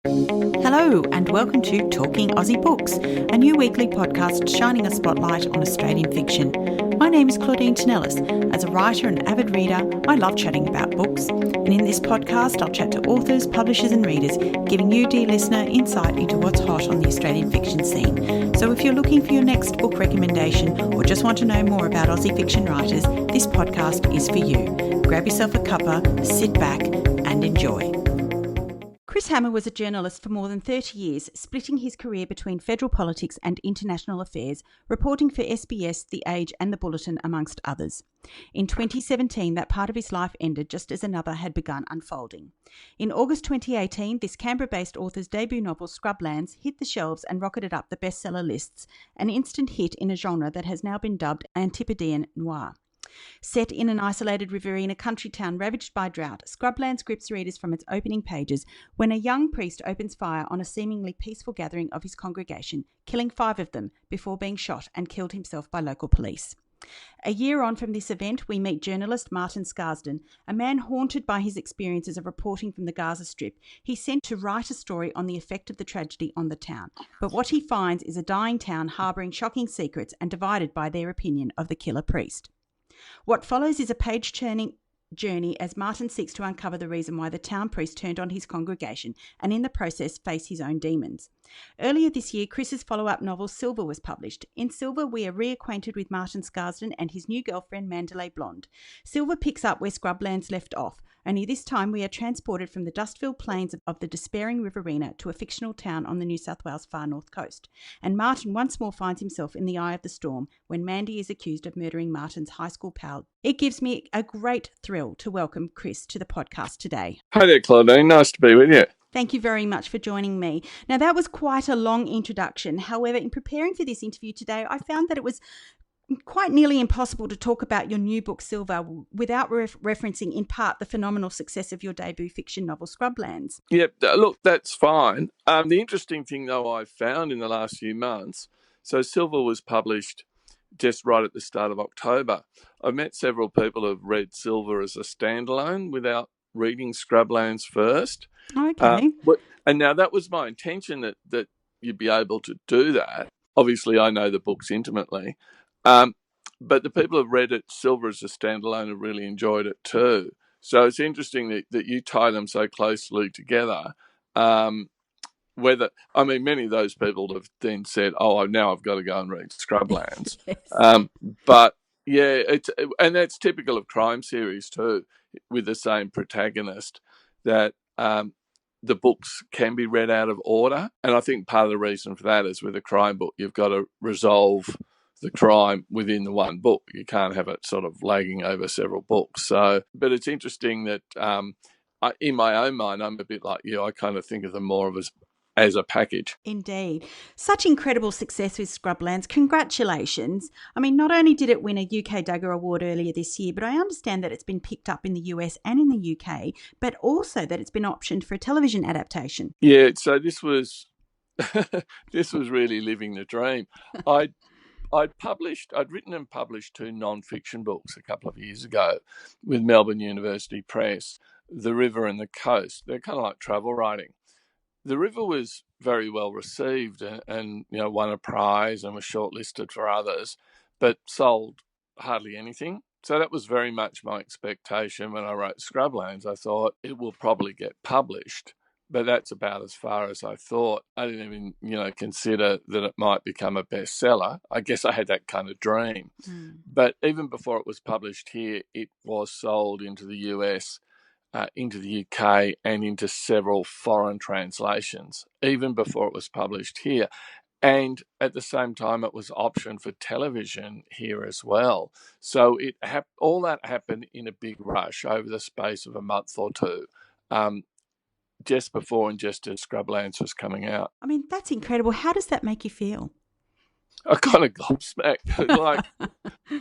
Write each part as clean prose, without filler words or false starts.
Hello and welcome to Talking Aussie Books, a new weekly podcast shining a spotlight on Australian fiction. My name is Claudine Tinellis. As a writer and avid reader, I love chatting about books. And in this podcast, I'll chat to authors, publishers and readers, giving you, dear listener, insight into what's hot on the Australian fiction scene. So if you're looking for your next book recommendation or just want to know more about Aussie fiction writers, this podcast is for you. Grab yourself a cuppa, sit back and enjoy. Chris Hammer was a journalist for more than 30 years, splitting his career between federal politics and international affairs, reporting for SBS, The Age and The Bulletin, amongst others. In 2017, that part of his life ended just as another had begun unfolding. In August 2018, this Canberra-based author's debut novel, Scrublands, hit the shelves and rocketed up the bestseller lists, an instant hit in a genre that has now been dubbed Antipodean Noir. Set in an isolated Riverina country town ravaged by drought, Scrublands grips readers from its opening pages when a young priest opens fire on a seemingly peaceful gathering of his congregation, killing 5 of them before being shot and killed himself by local police. A year on from this event, we meet journalist Martin Scarsden, a man haunted by his experiences of reporting from the Gaza Strip. He's sent to write a story on the effect of the tragedy on the town. But what he finds is a dying town harbouring shocking secrets and divided by their opinion of the killer priest. What follows is a page-turning journey as Martin seeks to uncover the reason why the town priest turned on his congregation and in the process face his own demons. Earlier this year, Chris's follow-up novel Silver was published. In Silver, we are reacquainted with Martin Scarsden and his new girlfriend Mandalay Blonde. Silver picks up where Scrublands left off, only this time we are transported from the dust-filled plains of the despairing Riverina to a fictional town on the New South Wales far north coast. And Martin once more finds himself in the eye of the storm when Mandy is accused of murdering Martin's high school pal. It gives me a great thrill to welcome Chris to the podcast today. Hi there, Claudine. Nice to be with you. Thank you very much for joining me. Now, that was quite a long introduction. However, in preparing for this interview today, I found that it was quite nearly impossible to talk about your new book, Silver, without referencing in part the phenomenal success of your debut fiction novel, Scrublands. Yep, look, that's fine. The interesting thing, though, I found in the last few months, so Silver was published just right at the start of October. I've met several people who have read Silver as a standalone without reading Scrublands first. Okay. And now that was my intention, that you'd be able to do that. Obviously, I know the books intimately. But the people who've read it, Silver as a standalone, have really enjoyed it too. So it's interesting that you tie them so closely together. Many of those people have then said, "Oh, now I've got to go and read Scrublands." Yes. But yeah, and that's typical of crime series too, with the same protagonist. That the books can be read out of order, and I think part of the reason for that is with a crime book, you've got to resolve the crime within the one book. You can't have it sort of lagging over several books. So, but it's interesting that in my own mind, I'm a bit like you. I kind of think of them more of as a package. Indeed. Such incredible success with Scrublands. Congratulations. I mean, not only did it win a UK Dagger Award earlier this year, but I understand that it's been picked up in the US and in the UK, but also that it's been optioned for a television adaptation. Yeah, so this was this was really living the dream. I'd written and published 2 non-fiction books a couple of years ago with Melbourne University Press, The River and The Coast. They're kind of like travel writing. The River was very well received and won a prize and was shortlisted for others, but sold hardly anything. So that was very much my expectation when I wrote Scrublands. I thought it will probably get published. But that's about as far as I thought. I didn't even, consider that it might become a bestseller. I guess I had that kind of dream. But even before it was published here, it was sold into the US, into the UK, and into several foreign translations, even before it was published here. And at the same time, it was optioned for television here as well. So all that happened in a big rush over the space of a month or two. Just before and just as Scrublands was coming out. I mean, that's incredible. How does that make you feel? I kind of gobsmacked, like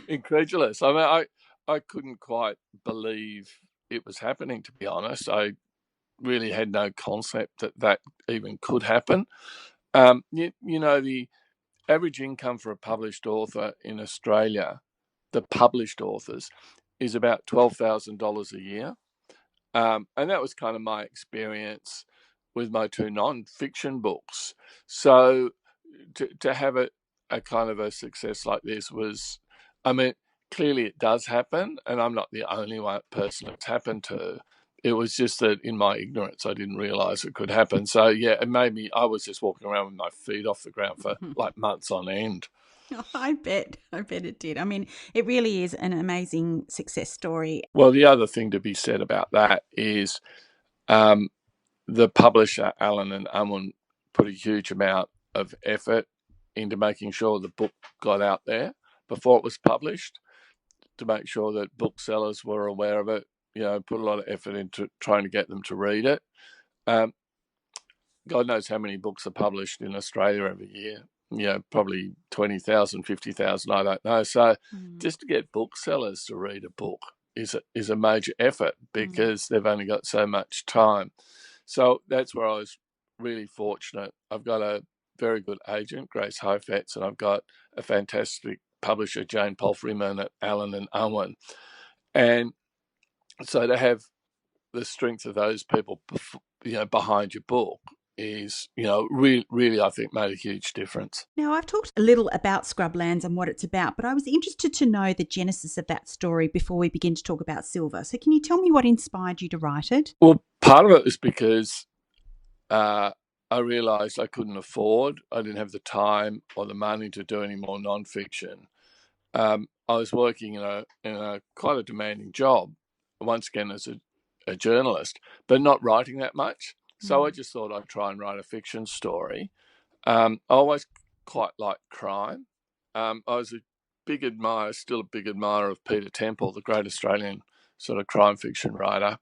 incredulous. I mean, I couldn't quite believe it was happening, to be honest. I really had no concept that even could happen. The average income for a published author in Australia, the published authors, is about $12,000 a year. And that was kind of my experience with my two non-fiction books. So to have a kind of a success like this was, I mean, clearly it does happen, and I'm not the only person it's happened to. It was just that in my ignorance, I didn't realise it could happen. So, yeah, it made me, I was just walking around with my feet off the ground for like months on end. I bet it did. I mean, it really is an amazing success story. Well, the other thing to be said about that is the publisher, Allen and Unwin, put a huge amount of effort into making sure the book got out there before it was published, to make sure that booksellers were aware of it, put a lot of effort into trying to get them to read it. God knows how many books are published in Australia every year. Probably 20,000, 50,000, I don't know. So just to get booksellers to read a book is a major effort, because they've only got so much time. So that's where I was really fortunate. I've got a very good agent, Grace Hofetz, and I've got a fantastic publisher, Jane Polfreyman at Allen and Unwin. And so to have the strength of those people, behind your book is, really, I think, made a huge difference. Now, I've talked a little about Scrublands and what it's about, but I was interested to know the genesis of that story before we begin to talk about Silver. So can you tell me what inspired you to write it? Well, part of it was because I realised I didn't have the time or the money to do any more non-fiction. I was working in a quite a demanding job, once again as a journalist, but not writing that much. So I just thought I'd try and write a fiction story. I always quite liked crime. I was still a big admirer of Peter Temple, the great Australian sort of crime fiction writer.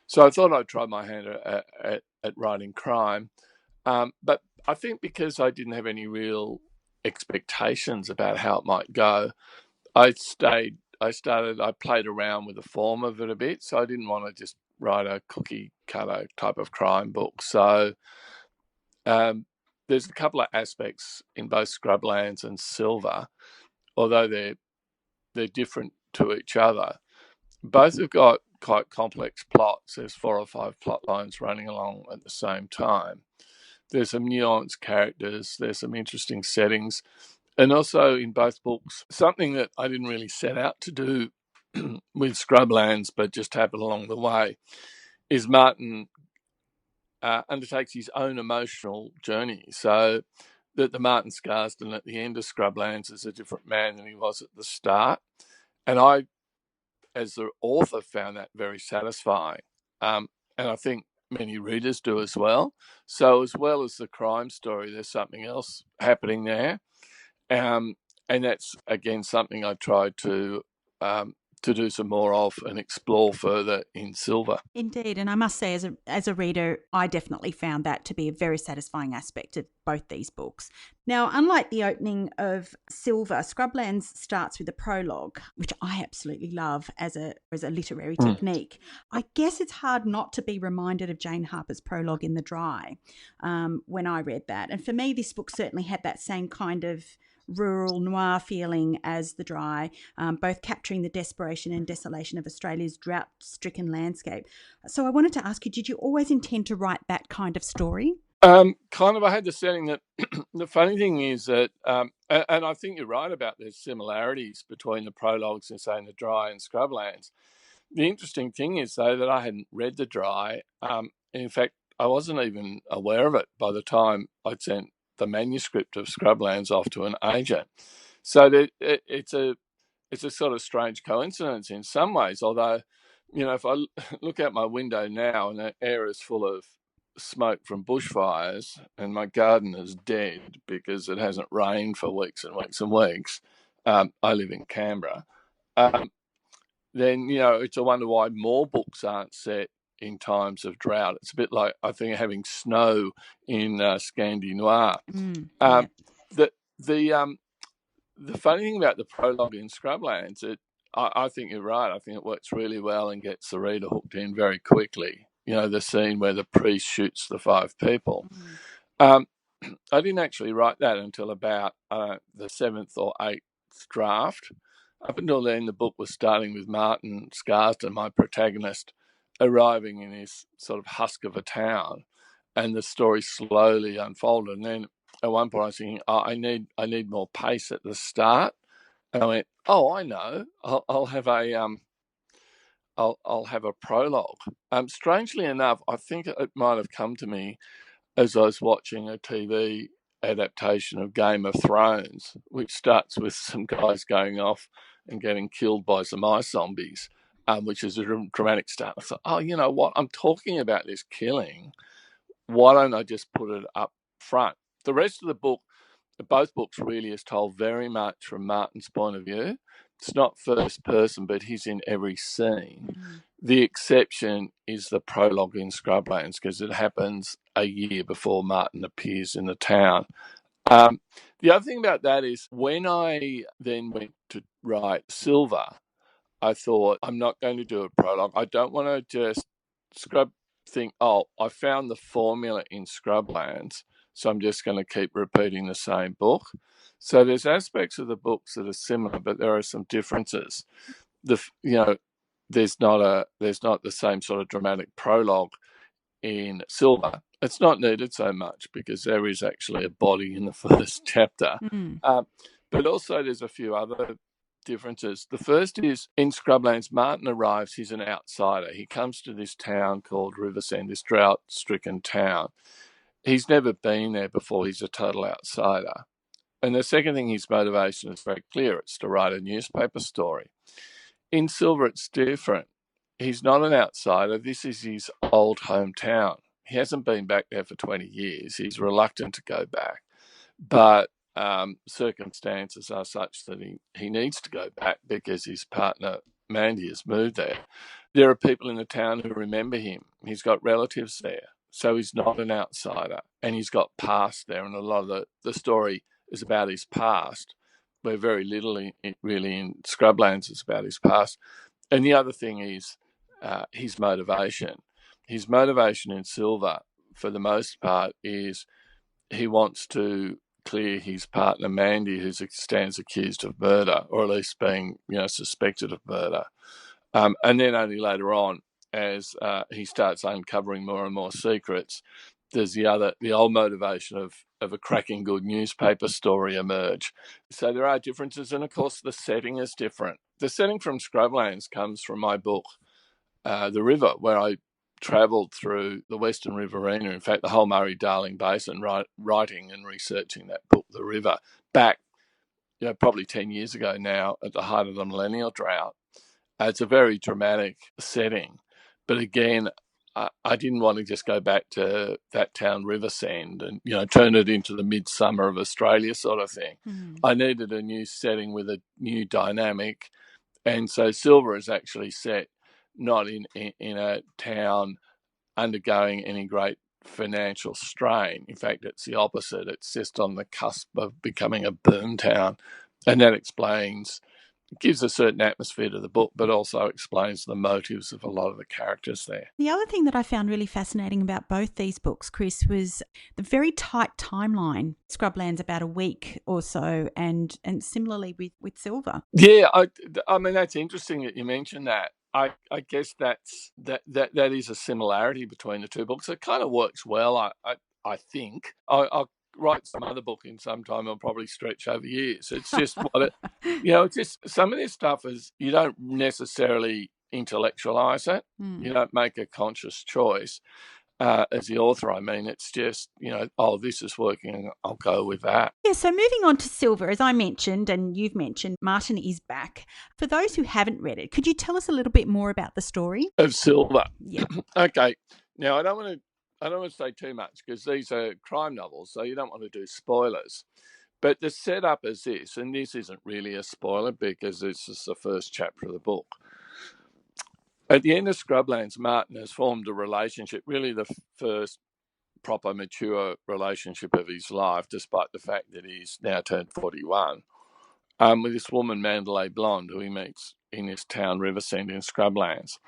So I thought I'd try my hand at writing crime. But I think because I didn't have any real expectations about how it might go, I played around with the form of it a bit. So I didn't want to just write a cookie cutter type of crime book. So there's a couple of aspects in both Scrublands and Silver, although they're different to each other. Both have got quite complex plots. There's 4 or 5 plot lines running along at the same time. There's some nuanced characters. There's some interesting settings. And also in both books, something that I didn't really set out to do with Scrublands, but just happened along the way, is Martin undertakes his own emotional journey. So that the Martin Scarsden at the end of Scrublands is a different man than he was at the start. And I, as the author, found that very satisfying. And I think many readers do as well. So as well as the crime story, there's something else happening there. And that's, again, something I tried to do some more of and explore further in Silver. Indeed, and I must say, as a reader, I definitely found that to be a very satisfying aspect of both these books. Now, unlike the opening of Silver, Scrublands starts with a prologue, which I absolutely love as a literary technique. I guess it's hard not to be reminded of Jane Harper's prologue in The Dry when I read that. And for me, this book certainly had that same kind of rural noir feeling as The Dry, both capturing the desperation and desolation of Australia's drought-stricken landscape. So I wanted to ask you, did you always intend to write that kind of story? Kind of. I had the setting that the funny thing is that, and I think you're right about there's similarities between the prologues in, say, The Dry and Scrublands. The interesting thing is, though, that I hadn't read The Dry. In fact, I wasn't even aware of it by the time I'd sent the manuscript of Scrublands off to an agent. So it's a sort of strange coincidence in some ways, although, if I look out my window now and the air is full of smoke from bushfires and my garden is dead because it hasn't rained for weeks and weeks and weeks, I live in Canberra, then, it's a wonder why more books aren't set in times of drought. It's a bit like, I think, having snow in Scandi Noir. Yeah. The funny thing about the prologue in Scrublands, I think you're right. I think it works really well and gets the reader hooked in very quickly. The scene where the priest shoots the 5 people. I didn't actually write that until about the 7th or 8th draft. Up until then, the book was starting with Martin Scarsden, my protagonist, arriving in his sort of husk of a town and the story slowly unfolded. And then at one point I was thinking, I need more pace at the start. And I went, oh, I know, I'll have a I'll have a prologue. Strangely enough, I think it might have come to me as I was watching a TV adaptation of Game of Thrones, which starts with some guys going off and getting killed by some ice zombies, which is a dramatic start. I thought, oh, you know what? I'm talking about this killing. Why don't I just put it up front? The rest of the book, both books really is told very much from Martin's point of view. It's not first person, but he's in every scene. Mm-hmm. The exception is the prologue in Scrublands, because it happens a year before Martin appears in the town. The other thing about that is when I then went to write Silver, I thought, I'm not going to do a prologue. I don't want to just think, oh, I found the formula in Scrublands, so I'm just going to keep repeating the same book. So there's aspects of the books that are similar, but there are some differences. There's not the same sort of dramatic prologue in Silver. It's not needed so much because there is actually a body in the first chapter. But also there's a few other differences. The first is in Scrublands, Martin arrives, he's an outsider. He comes to this town called Riverina, this drought-stricken town. He's never been there before. He's a total outsider. And the second thing, his motivation is very clear. It's to write a newspaper story. In Silver, it's different. He's not an outsider. This is his old hometown. He hasn't been back there for 20 years. He's reluctant to go back. But circumstances are such that he needs to go back because his partner, Mandy, has moved there. There are people in the town who remember him. He's got relatives there. So he's not an outsider. And he's got past there. And a lot of the story is about his past, where very little really in Scrublands is about his past. And the other thing is his motivation. His motivation in Silver, for the most part, is he wants to clear his partner Mandy, who stands accused of murder, or at least being suspected of murder. And then only later on, as he starts uncovering more and more secrets, there's the old motivation of a cracking good newspaper story emerge. So there are differences, and of course the setting is different. The setting from Scrublands comes from my book, The River, where I travelled through the Western Riverina, in fact the whole Murray-Darling Basin, writing and researching that book, The River, back probably 10 years ago now, at the height of the millennial drought. It's a very dramatic setting, but again, I didn't want to just go back to that town Riversend and turn it into the midsummer of Australia sort of thing. I needed a new setting with a new dynamic, and so Silver is actually set not in a town undergoing any great financial strain. In fact, it's the opposite. It's just on the cusp of becoming a boom town, and that gives a certain atmosphere to the book, but also explains the motives of a lot of the characters there. The other thing that I found really fascinating about both these books, Chris, was the very tight timeline. Scrublands about a week or so, and similarly with Silver. Yeah, I mean that's interesting that you mentioned that. I guess that is a similarity between the two books. It kind of works well, I think. I'll write some other book in some time. I'll probably stretch over years. It's just it's just some of this stuff is you don't necessarily intellectualize it. You don't make a conscious choice as the author. I mean, it's just, this is working, I'll go with that. Yeah, so moving on to Silver, as I mentioned and you've mentioned, Martin is back. For those who haven't read it, could you tell us a little bit more about the story? Of Silver? Yeah. Okay. Now, I don't want to say too much because these are crime novels, so you don't want to do spoilers. But the setup is this, and this isn't really a spoiler because this is the first chapter of the book. At the end of Scrublands, Martin has formed a relationship, really the first proper mature relationship of his life, despite the fact that he's now turned 41, with this woman, Mandalay Blonde, who he meets in this town, Riversend, in Scrublands.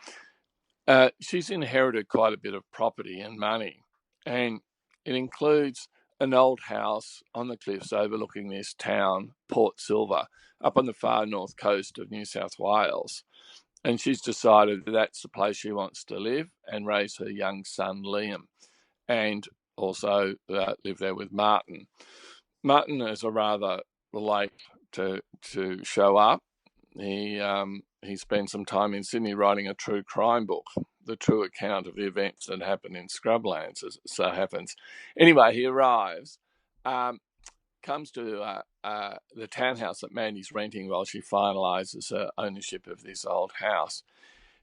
She's inherited quite a bit of property and money, and it includes an old house on the cliffs overlooking this town, Port Silver, up on the far north coast of New South Wales. And she's decided that that's the place she wants to live and raise her young son, Liam. and also lived there with Martin. Martin is a rather late to show up. He spent some time in Sydney writing a true crime book, the true account of the events that happened in Scrublands, as it so happens. Anyway, he arrives, comes to the townhouse that Mandy's renting while she finalises her ownership of this old house.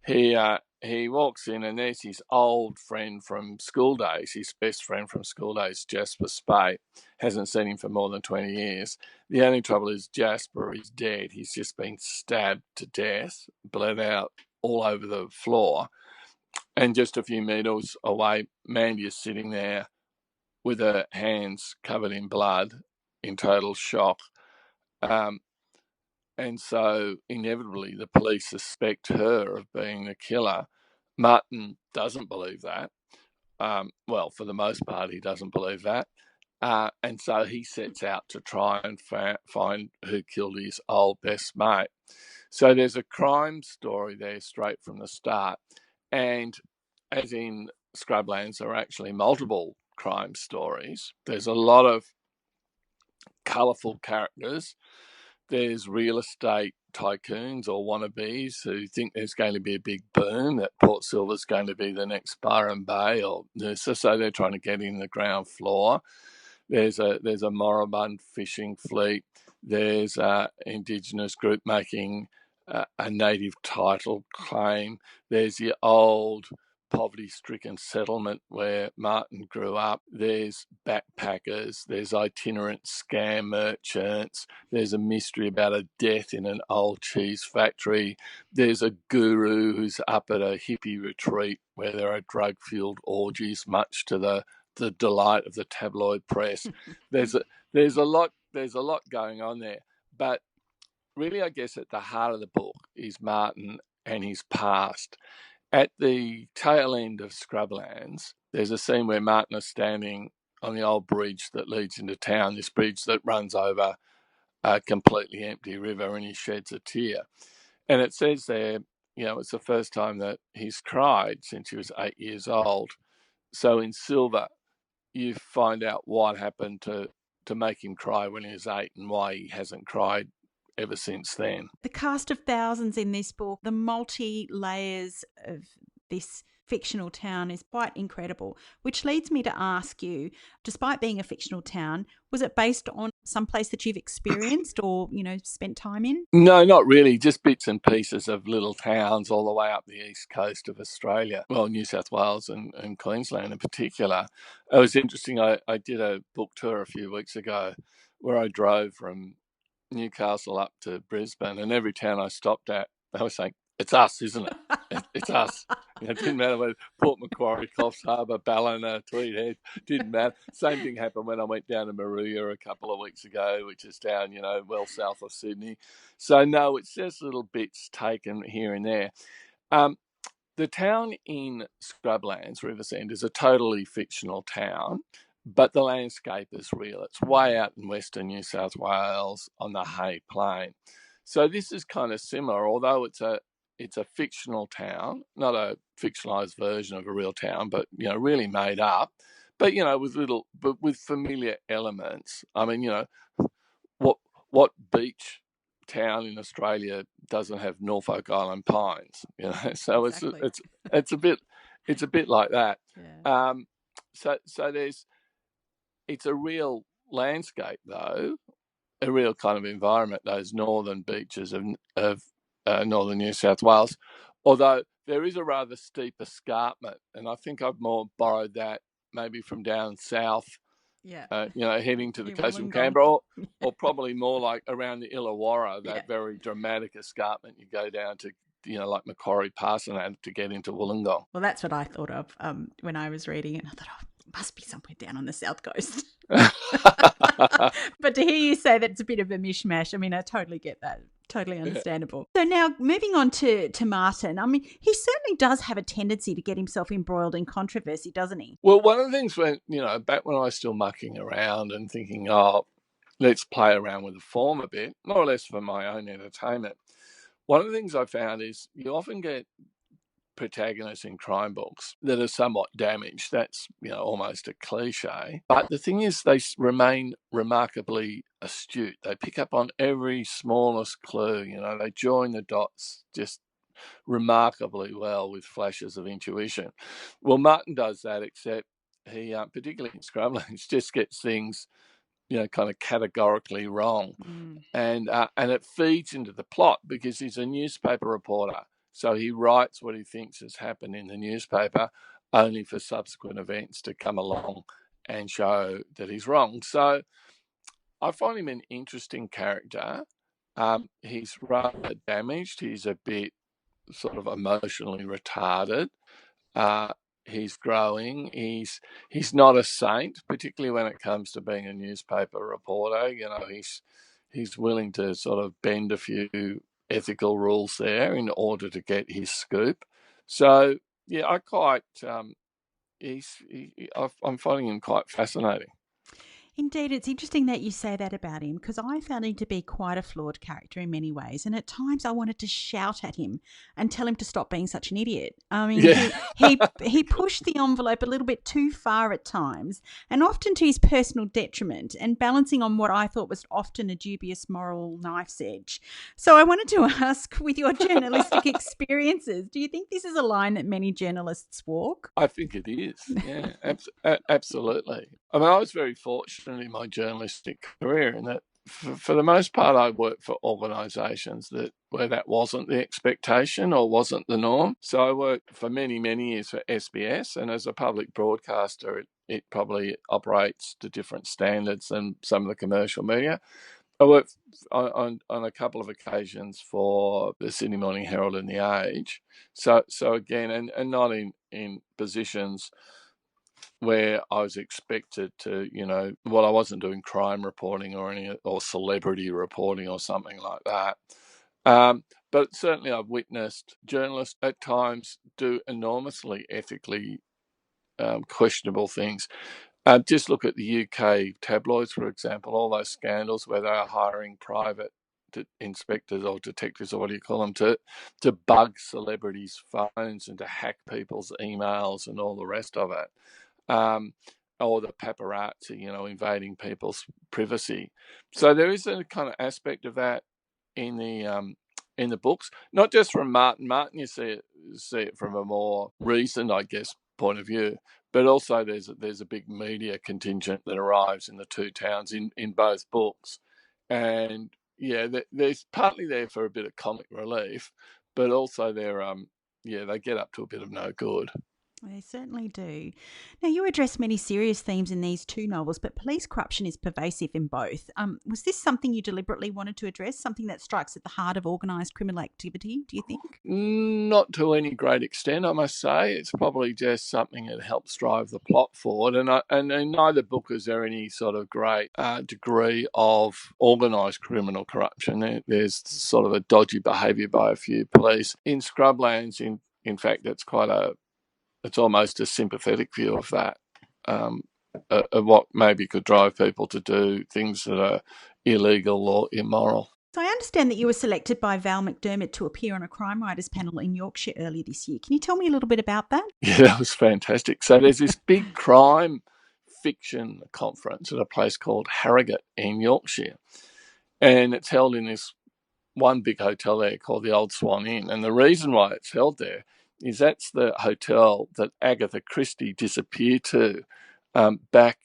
He walks in, and there's his old friend from school days, his best friend from school days, Jasper Spate. Hasn't seen him for more than 20 years. The only trouble is Jasper is dead. He's just been stabbed to death, bled out all over the floor. And just a few metres away, Mandy is sitting there with her hands covered in blood, in total shock. And so inevitably the police suspect her of being the killer. Martin doesn't believe that. Well, for the most part, he doesn't believe that. And so he sets out to try and find who killed his old best mate. So there's a crime story there straight from the start. And as in Scrublands, there are actually multiple crime stories. There's a lot of colourful characters. There's real estate tycoons or wannabes who think there's going to be a big boom, that Port Silver's going to be the next Byron Bay or Noosa, so they're trying to get in the ground floor. There's a moribund fishing fleet. There's an Indigenous group making a native title claim. There's the old poverty-stricken settlement where Martin grew up. There's backpackers. There's itinerant scam merchants. There's a mystery about a death in an old cheese factory. There's a guru who's up at a hippie retreat where there are drug-fueled orgies, much to the delight of the tabloid press. There's a lot going on there, but really, I guess at the heart of the book is Martin and his past. At the tail end of Scrublands, there's a scene where Martin is standing on the old bridge that leads into town, this bridge that runs over a completely empty river, and he sheds a tear. And it says there, it's the first time that he's cried since he was 8 years old. So in Silver, you find out what happened to make him cry when he was 8 and why he hasn't cried ever since then. The cast of thousands in this book, the multi-layers of this fictional town is quite incredible, which leads me to ask you, despite being a fictional town, was it based on some place that you've experienced or, spent time in? No, not really. Just bits and pieces of little towns all the way up the east coast of Australia. Well, New South Wales and Queensland in particular. It was interesting. I did a book tour a few weeks ago where I drove from Newcastle up to Brisbane, and every town I stopped at, they were saying, "It's us, isn't it? It's us." It didn't matter whether Port Macquarie, Coffs Harbour, Ballina, Tweed Head, didn't matter. Same thing happened when I went down to Moruya a couple of weeks ago, which is down, well south of Sydney. So no, it's just little bits taken here and there. The town in Scrublands, Riversend, is a totally fictional town, but the landscape is real. It's way out in western New South Wales on the Hay Plain. So this is kind of similar, although it's a fictional town, not a fictionalized version of a real town, but really made up. But with familiar elements. I mean, what beach town in Australia doesn't have Norfolk Island pines? So exactly. it's a bit like that. Yeah. So it's a real landscape though, a real kind of environment. Those northern beaches of northern New South Wales, although there is a rather steep escarpment, and I think I've more borrowed that maybe from down south. Yeah, heading to the coast from Canberra, or probably more like around the Illawarra, that very dramatic escarpment you go down to, like Macquarie Pass and that to get into Wollongong. Well, that's what I thought of when I was reading it. I thought, it must be somewhere down on the south coast. But to hear you say that it's a bit of a mishmash, I mean, I totally get that. Totally understandable. Yeah. So now moving on to Martin, I mean, he certainly does have a tendency to get himself embroiled in controversy, doesn't he? Well, one of the things back when I was still mucking around and thinking, let's play around with the form a bit, more or less for my own entertainment. One of the things I found is you often get protagonists in crime books that are somewhat damaged. That's, almost a cliche. But the thing is, they remain remarkably astute. They pick up on every smallest clue. They join the dots just remarkably well with flashes of intuition. Well, Martin does that, except he, particularly in Scrublands, just gets things, kind of categorically wrong. And it feeds into the plot because he's a newspaper reporter. So he writes what he thinks has happened in the newspaper, only for subsequent events to come along and show that he's wrong. So I find him an interesting character. He's rather damaged. He's a bit sort of emotionally retarded. He's growing. He's not a saint, particularly when it comes to being a newspaper reporter. He's willing to sort of bend a few ethical rules there in order to get his scoop. So yeah, I'm finding him quite fascinating. Indeed, it's interesting that you say that about him, because I found him to be quite a flawed character in many ways, and at times I wanted to shout at him and tell him to stop being such an idiot. I mean, Yeah. he pushed the envelope a little bit too far at times, and often to his personal detriment, and balancing on what I thought was often a dubious moral knife's edge. So I wanted to ask, with your journalistic experiences, do you think this is a line that many journalists walk? I think it is. Yeah, absolutely. I mean, I was very fortunate in my journalistic career in that, for the most part, I worked for organisations where that wasn't the expectation or wasn't the norm. So I worked for many, many years for SBS, and as a public broadcaster, it probably operates to different standards than some of the commercial media. I worked on a couple of occasions for the Sydney Morning Herald and the Age. So again, and not in positions where I was expected to, I wasn't doing crime reporting or celebrity reporting or something like that. But certainly I've witnessed journalists at times do enormously ethically questionable things. Just look at the UK tabloids, for example, all those scandals where they are hiring private inspectors or detectives, or what do you call them, to bug celebrities' phones and to hack people's emails and all the rest of it. Or the paparazzi, invading people's privacy. So there is a kind of aspect of that in the books, not just from Martin. Martin, you see it from a more recent, I guess, point of view, but also there's a big media contingent that arrives in the two towns in both books, and yeah, there's partly there for a bit of comic relief, but also they get up to a bit of no good. They certainly do. Now, you address many serious themes in these two novels, but police corruption is pervasive in both. Was this something you deliberately wanted to address, something that strikes at the heart of organised criminal activity, do you think? Not to any great extent, I must say. It's probably just something that helps drive the plot forward. And in neither book is there any sort of great degree of organised criminal corruption. There's sort of a dodgy behaviour by a few police. In Scrublands, in fact, it's almost a sympathetic view of that, of what maybe could drive people to do things that are illegal or immoral. So I understand that you were selected by Val McDermid to appear on a crime writers panel in Yorkshire earlier this year. Can you tell me a little bit about that? Yeah, that was fantastic. So there's this big crime fiction conference at a place called Harrogate in Yorkshire, and it's held in this one big hotel there called the Old Swan Inn. And the reason why it's held there is that's the hotel that Agatha Christie disappeared to back,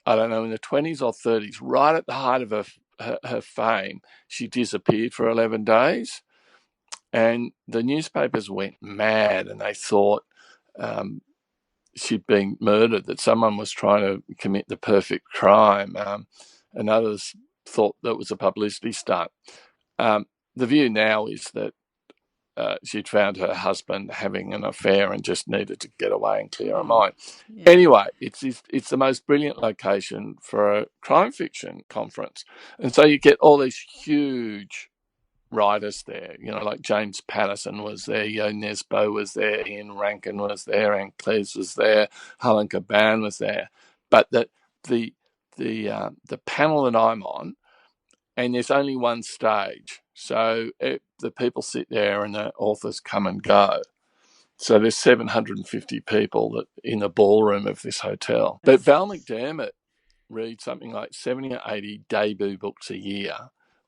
I don't know, in the 20s or 30s, right at the height of her fame. She disappeared for 11 days, and the newspapers went mad, and they thought she'd been murdered, that someone was trying to commit the perfect crime, and others thought that was a publicity stunt. The view now is that she'd found her husband having an affair and just needed to get away and clear her mind. Yeah. Anyway, it's the most brilliant location for a crime fiction conference. And so you get all these huge writers there, like James Patterson was there, Yo Nesbo was there, Ian Rankin was there, Anne Cleves was there, Helen Caban was there. But the panel that I'm on, and there's only one stage. So the people sit there and the authors come and go. So there's 750 people that in the ballroom of this hotel. But Val McDermid reads something like 70 or 80 debut books a year,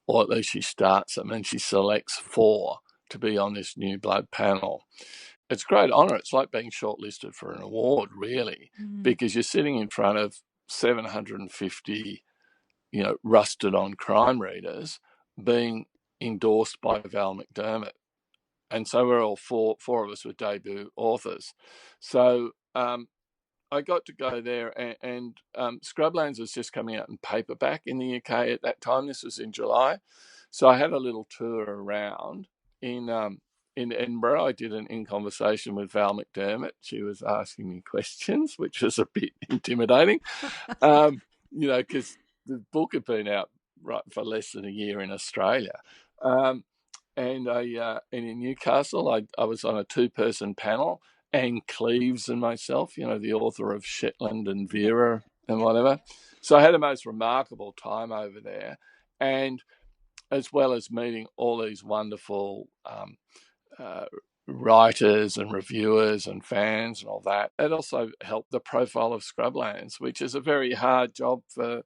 or at least she starts them, and she selects 4 to be on this New Blood panel. It's a great honour. It's like being shortlisted for an award, really, because you're sitting in front of 750, rusted on crime readers being endorsed by Val McDermid. And so we're all four of us were debut authors. So I got to go there, and Scrublands was just coming out in paperback in the UK at that time. This was in July. So I had a little tour around in Edinburgh. I did an in conversation with Val McDermid. She was asking me questions, which was a bit intimidating, because the book had been out for less than a year in Australia. And in Newcastle, I was on a 2-person panel. Anne Cleves and myself, the author of Shetland and Vera and whatever. So I had a most remarkable time over there, and as well as meeting all these wonderful writers and reviewers and fans and all that. It also helped the profile of Scrublands, which is a very hard job for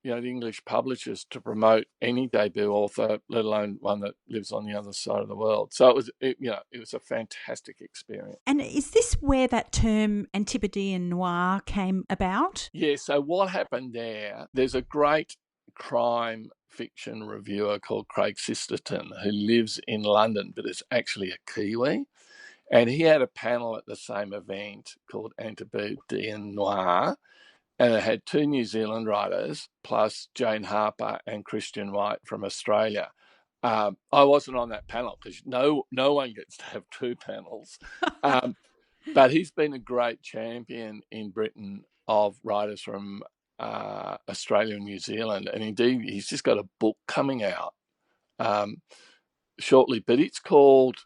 the English publishers to promote any debut author, let alone one that lives on the other side of the world. So it was a fantastic experience. And is this where that term Antipodean Noir came about? Yeah, so what happened there, there's a great crime fiction reviewer called Craig Sisterton who lives in London, but is actually a Kiwi. And he had a panel at the same event called Antipodean Noir, and it had 2 New Zealand writers plus Jane Harper and Christian White from Australia. I wasn't on that panel because no one gets to have 2 panels. But he's been a great champion in Britain of writers from Australia and New Zealand. And indeed, he's just got a book coming out shortly, but it's called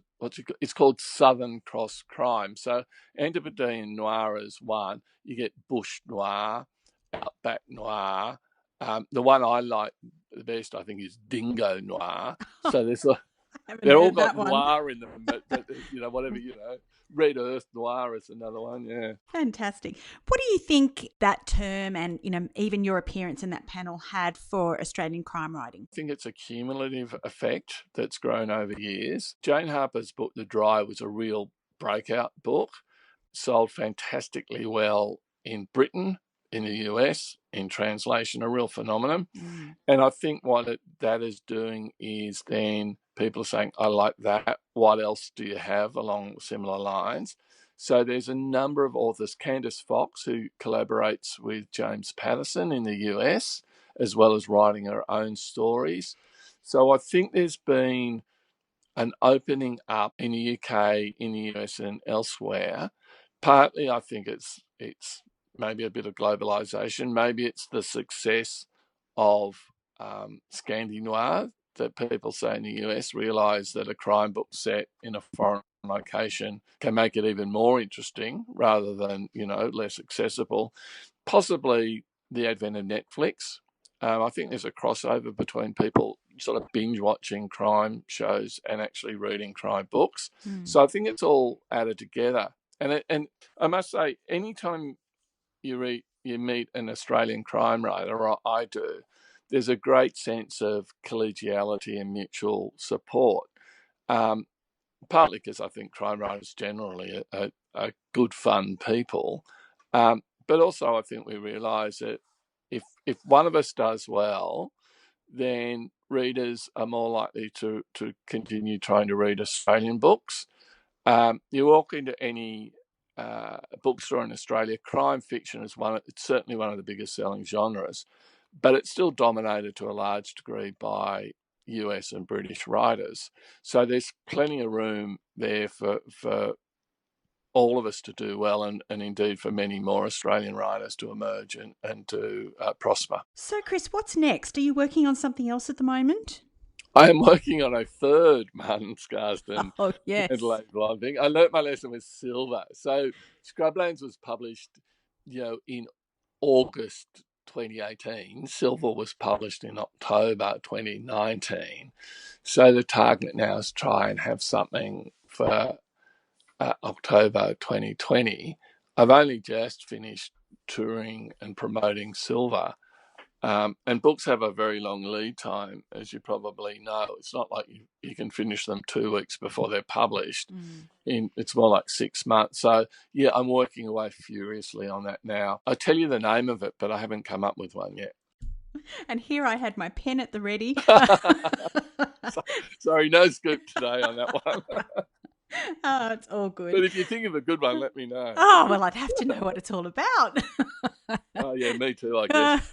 Southern Cross Crime. So Antipodean Noir is one. You get Bush Noir, Outback Noir. The one I like the best, I think, is Dingo Noir. So they're all got noir in them, but whatever, Red Earth Noir is another one, yeah. Fantastic. What do you think that term and, even your appearance in that panel had for Australian crime writing? I think it's a cumulative effect that's grown over years. Jane Harper's book, The Dry, was a real breakout book, sold fantastically well in Britain, in the US, in translation, a real phenomenon. And I think what that is doing is then people are saying, I like that. What else do you have along similar lines? So there's a number of authors, Candice Fox, who collaborates with James Patterson in the US, as well as writing her own stories. So I think there's been an opening up in the UK, in the US and elsewhere. Partly I think it's maybe a bit of globalisation. Maybe it's the success of Scandi Noir, that people say in the US realise that a crime book set in a foreign location can make it even more interesting rather than, less accessible. Possibly the advent of Netflix. I think there's a crossover between people sort of binge watching crime shows and actually reading crime books. So I think it's all added together. And I must say, anytime you meet an Australian crime writer, or I do, there's a great sense of collegiality and mutual support. Partly because I think crime writers generally are good, fun people, but also I think we realise that if one of us does well, then readers are more likely to continue trying to read Australian books. You walk into any bookstore in Australia, crime fiction is it's certainly one of the biggest selling genres, but it's still dominated to a large degree by US and British writers. So there's plenty of room there for all of us to do well, and indeed for many more Australian writers to emerge and to prosper. So, Chris, what's next? Are you working on something else at the moment? I am working on a 3rd Martin Scarsden yes. blonde thing. I learnt my lesson with Silver. So Scrublands was published, in August 2018. Silver was published in October 2019. So the target now is try and have something for October 2020. I've only just finished touring and promoting Silver. And books have a very long lead time, as you probably know. It's not like you can finish them 2 weeks before they're published. It's more like 6 months. So, yeah, I'm working away furiously on that now. I tell you the name of it, but I haven't come up with one yet. And here I had my pen at the ready. Sorry, no scoop today on that one. Oh, it's all good. But if you think of a good one, let me know. Oh, well, I'd have to know what it's all about. Oh, yeah, me too, I guess.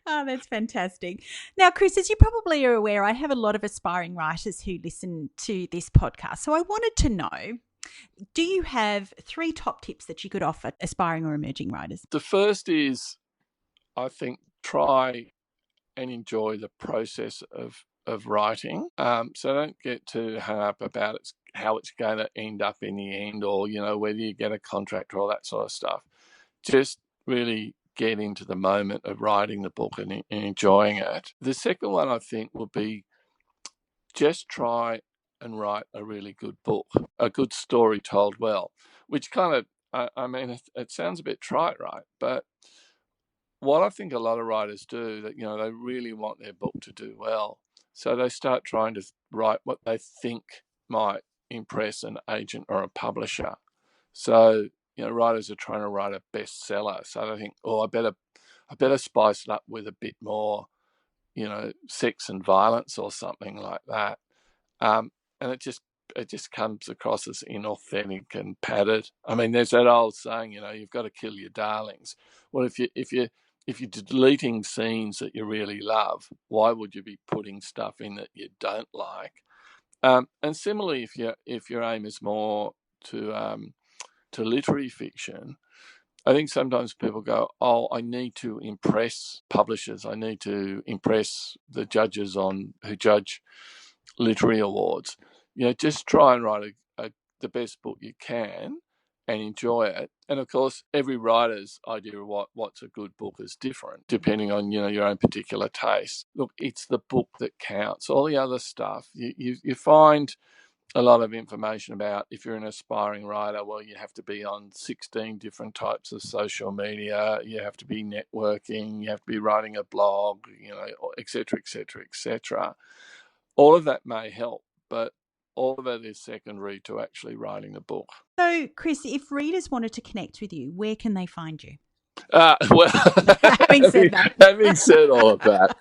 Oh, that's fantastic. Now, Chris, as you probably are aware, I have a lot of aspiring writers who listen to this podcast. So I wanted to know, do you have 3 top tips that you could offer aspiring or emerging writers? The first is, I think, try and enjoy the process of writing. So don't get too hung up about how it's going to end up in the end, or, whether you get a contract or all that sort of stuff. Just really get into the moment of writing the book and enjoying it. The second one, I think, would be just try and write a really good book, a good story told well, which kind of, it sounds a bit trite, right? But what I think a lot of writers do, that, they really want their book to do well. So they start trying to write what they think might impress an agent or a publisher. So, writers are trying to write a bestseller. So they think, I better spice it up with a bit more, sex and violence or something like that. And it just comes across as inauthentic and padded. I mean, there's that old saying, you've got to kill your darlings. Well, if you're deleting scenes that you really love, why would you be putting stuff in that you don't like? And similarly, if your aim is more to literary fiction, I think sometimes people go, I need to impress publishers. I need to impress the judges who judge literary awards. Just try and write the best book you can and enjoy it. And of course, every writer's idea of what's a good book is different, depending on, your own particular taste. Look, it's the book that counts. All the other stuff, you find a lot of information about, if you're an aspiring writer, well, you have to be on 16 different types of social media, you have to be networking, you have to be writing a blog, et cetera, et cetera, et cetera. All of that may help, but all of it is secondary to actually writing a book. So, Chris, if readers wanted to connect with you, where can they find you? Well, having said all of that,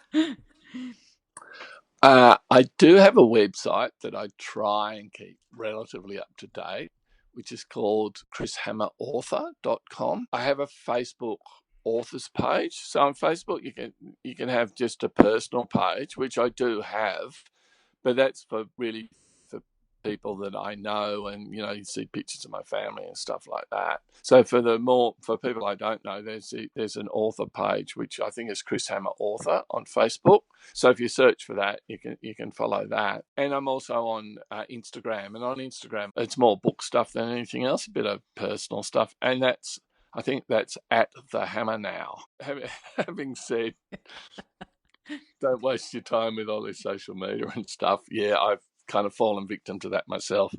I do have a website that I try and keep relatively up to date, which is called chrishammerauthor.com. I have a Facebook authors page. So on Facebook, you can have just a personal page, which I do have, but that's for people that I know, and you see pictures of my family and stuff like that. So for people I don't know, there's an author page, which I think is Chris Hammer Author on Facebook. So if you search for that, you can follow that. And I'm also on Instagram, and on Instagram it's more book stuff than anything else, a bit of personal stuff, and I think that's at the Hammer now. Having said, don't waste your time with all this social media and stuff. Yeah, I've kind of fallen victim to that myself.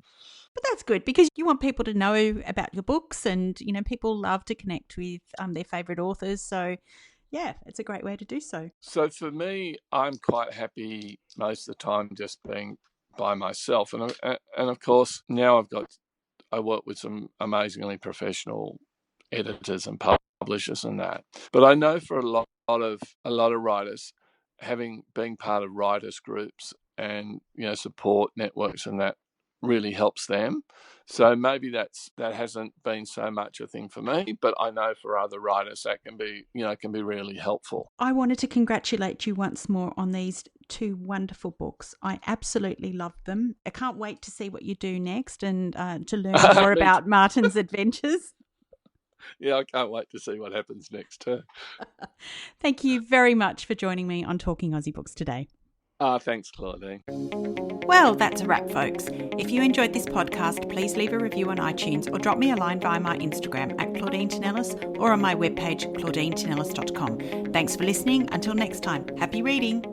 But that's good, because you want people to know about your books, and people love to connect with their favourite authors. So yeah, it's a great way to do so. So for me, I'm quite happy most of the time just being by myself, and of course now I work with some amazingly professional editors and publishers and that. But I know for a lot of writers, being part of writers groups and support networks and that really helps them. So maybe that hasn't been so much a thing for me, but I know for other writers that can be really helpful. I wanted to congratulate you once more on these 2 wonderful books. I absolutely love them. I can't wait to see what you do next, and to learn more about Martin's adventures. Yeah, I can't wait to see what happens next too. Thank you very much for joining me on Talking Aussie Books today. Thanks, Claudine. Well, that's a wrap, folks. If you enjoyed this podcast, please leave a review on iTunes or drop me a line via my Instagram at Claudine Tinellis, or on my webpage, claudinetинellis.com. Thanks for listening. Until next time, happy reading.